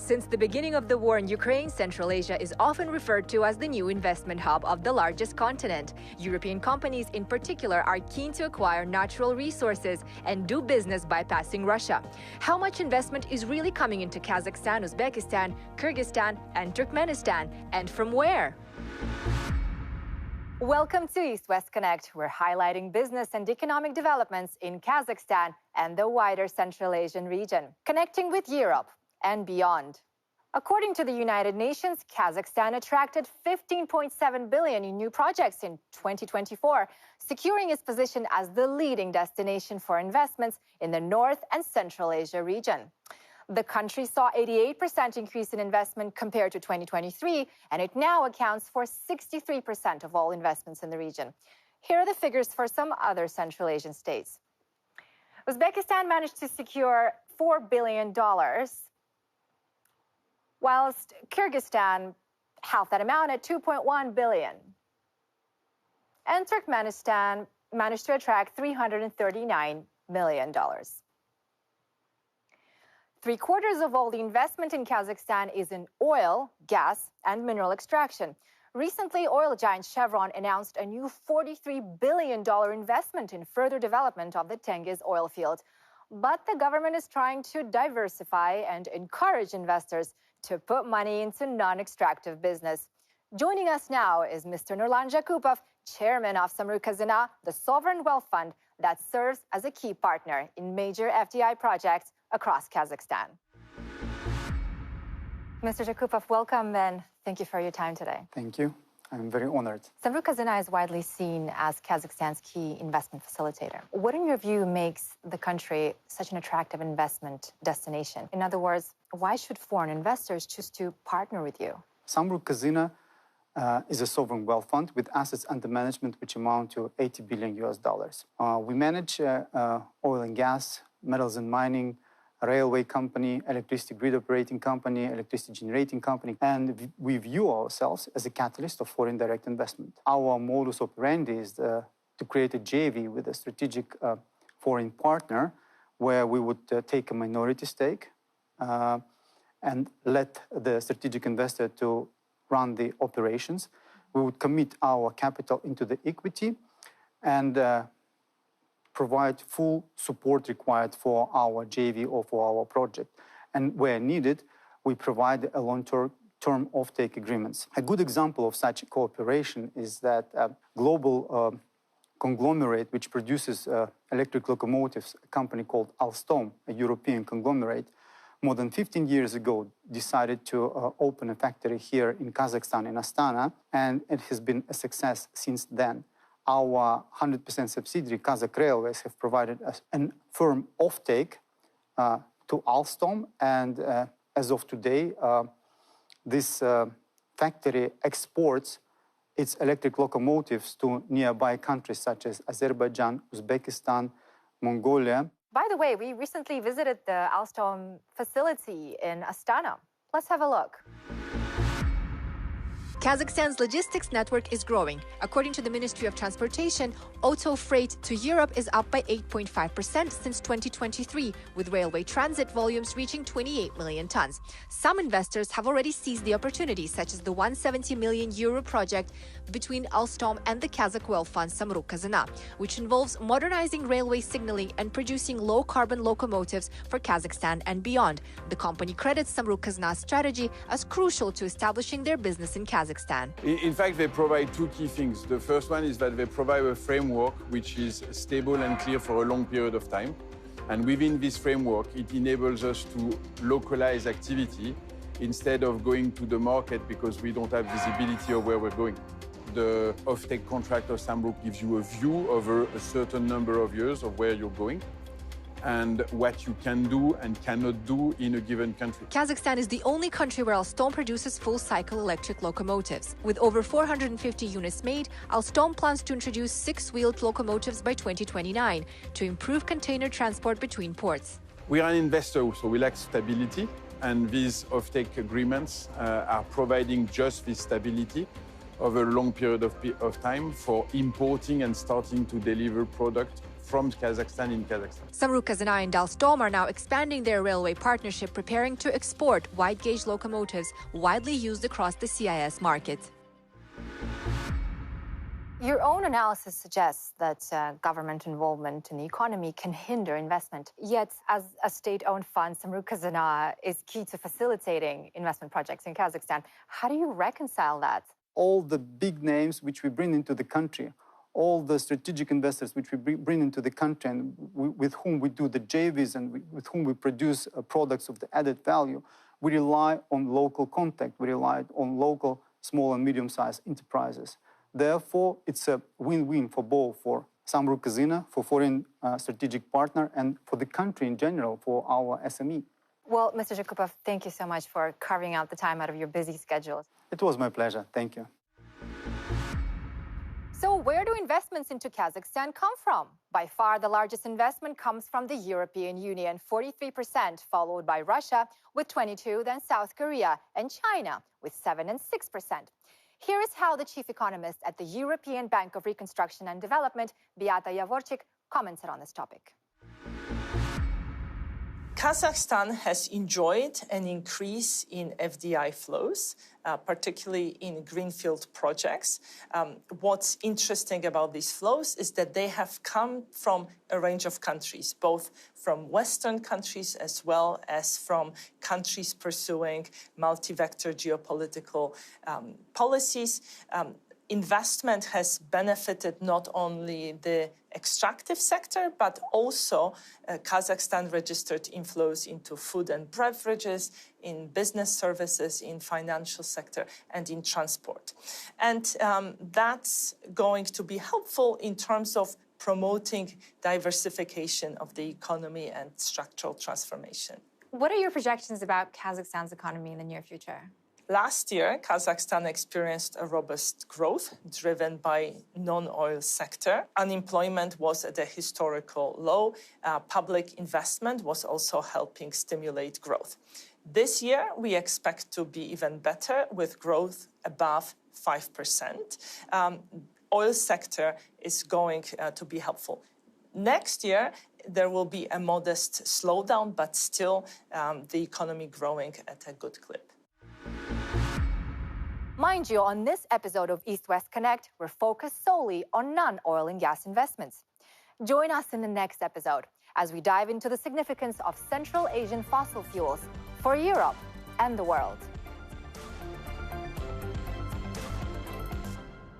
Since the beginning of the war in Ukraine, Central Asia is often referred to as the new investment hub of the largest continent. European companies in particular are keen to acquire natural resources and do business bypassing Russia. How much investment is really coming into Kazakhstan, Uzbekistan, Kyrgyzstan, and Turkmenistan, and from where? Welcome to East-West Connect. We're highlighting business and economic developments in Kazakhstan and the wider Central Asian region, connecting with Europe and beyond. According to the United Nations, Kazakhstan attracted 15.7 billion in new projects in 2024, securing its position as the leading destination for investments in the North and Central Asia region. The country saw 88% increase in investment compared to 2023, and it now accounts for 63% of all investments in the region. Here are the figures for some other Central Asian states. Uzbekistan managed to secure $4 billion, whilst Kyrgyzstan half that amount at 2.1 billion. And Turkmenistan managed to attract $339 million. Three-quarters of all the investment in Kazakhstan is in oil, gas, and mineral extraction. Recently, oil giant Chevron announced a new $43 billion investment in further development of the Tengiz oil field. But the government is trying to diversify and encourage investors to put money into non-extractive business. Joining us now is Mr. Nurlan Jakupov, chairman of Samruk-Kazyna, the sovereign wealth fund that serves as a key partner in major FDI projects across Kazakhstan. Mr. Jakupov, welcome and thank you for your time today. Thank you. I'm very honored. Samruk-Kazyna is widely seen as Kazakhstan's key investment facilitator. What, in your view, makes the country such an attractive investment destination? In other words, why should foreign investors choose to partner with you? Samruk-Kazyna is a sovereign wealth fund with assets under management which amount to $80 billion. We manage oil and gas, metals and mining, a railway company, electricity grid operating company, electricity generating company, and we view ourselves as a catalyst of foreign direct investment. Our modus operandi is to create a JV with a strategic foreign partner where we would take a minority stake and let the strategic investor to run the operations. We would commit our capital into the equity and provide full support required for our JV or for our project. And where needed, we provide a long-term offtake agreements. A good example of such cooperation is that a global conglomerate which produces electric locomotives, a company called Alstom, a European conglomerate, more than 15 years ago decided to open a factory here in Kazakhstan, in Astana, and it has been a success since then. Our 100% subsidiary, Kazakh Railways, have provided a firm offtake to Alstom, and as of today, this factory exports its electric locomotives to nearby countries such as Azerbaijan, Uzbekistan, Mongolia. By the way, we recently visited the Alstom facility in Astana. Let's have a look. Kazakhstan's logistics network is growing. According to the Ministry of Transportation, auto freight to Europe is up by 8.5% since 2023, with railway transit volumes reaching 28 million tons. Some investors have already seized the opportunity, such as the 170 million euro project between Alstom and the Kazakh wealth fund Samruk-Kazyna, which involves modernizing railway signaling and producing low-carbon locomotives for Kazakhstan and beyond. The company credits Samruk-Kazyna's strategy as crucial to establishing their business in Kazakhstan. In fact, they provide two key things. The first one is that they provide a framework which is stable and clear for a long period of time. And within this framework, it enables us to localize activity instead of going to the market because we don't have visibility of where we're going. The offtake contract of Samruk gives you a view over a certain number of years of where you're going and what you can do and cannot do in a given country. Kazakhstan is the only country where Alstom produces full-cycle electric locomotives. With over 450 units made, Alstom plans to introduce six-wheeled locomotives by 2029 to improve container transport between ports. We are an investor, so we like stability, and these offtake agreements are providing just this stability over a long period of time for importing and starting to deliver product from Kazakhstan in Kazakhstan. Samruk-Kazyna and Alstom are now expanding their railway partnership, preparing to export wide-gauge locomotives widely used across the CIS market. Your own analysis suggests that government involvement in the economy can hinder investment. Yet, as a state-owned fund, Samruk-Kazyna is key to facilitating investment projects in Kazakhstan. How do you reconcile that? All the big names which we bring into the country, all the strategic investors which we bring into the country and with whom we do the JVs and with whom we produce products of the added value, we rely on local contact. We rely on local small and medium-sized enterprises. Therefore, it's a win-win for both, for Samruk-Kazyna, for foreign strategic partner, and for the country in general, for our SME. Well, Mr. Zhukupov, thank you so much for carving out the time out of your busy schedule. It was my pleasure. Thank you. So where do investments into Kazakhstan come from? By far, the largest investment comes from the European Union, 43%, followed by Russia with 22%, then South Korea and China with 7% and 6%. Here is how the chief economist at the European Bank of Reconstruction and Development, Beata Jaworczyk, commented on this topic. Kazakhstan has enjoyed an increase in FDI flows, particularly in greenfield projects. What's interesting about these flows is that they have come from a range of countries, both from Western countries as well as from countries pursuing multi-vector geopolitical policies. Investment has benefited not only the extractive sector, but also Kazakhstan registered inflows into food and beverages, in business services, in financial sector, and in transport. And that's going to be helpful in terms of promoting diversification of the economy and structural transformation. What are your projections about Kazakhstan's economy in the near future? Last year, Kazakhstan experienced a robust growth driven by non-oil sector. Unemployment was at a historical low. Public investment was also helping stimulate growth. This year, we expect to be even better with growth above 5%. Oil sector is going to be helpful. Next year, there will be a modest slowdown, but still the economy growing at a good clip. Mind you, on this episode of East-West Connect, we're focused solely on non-oil and gas investments. Join us in the next episode as we dive into the significance of Central Asian fossil fuels for Europe and the world.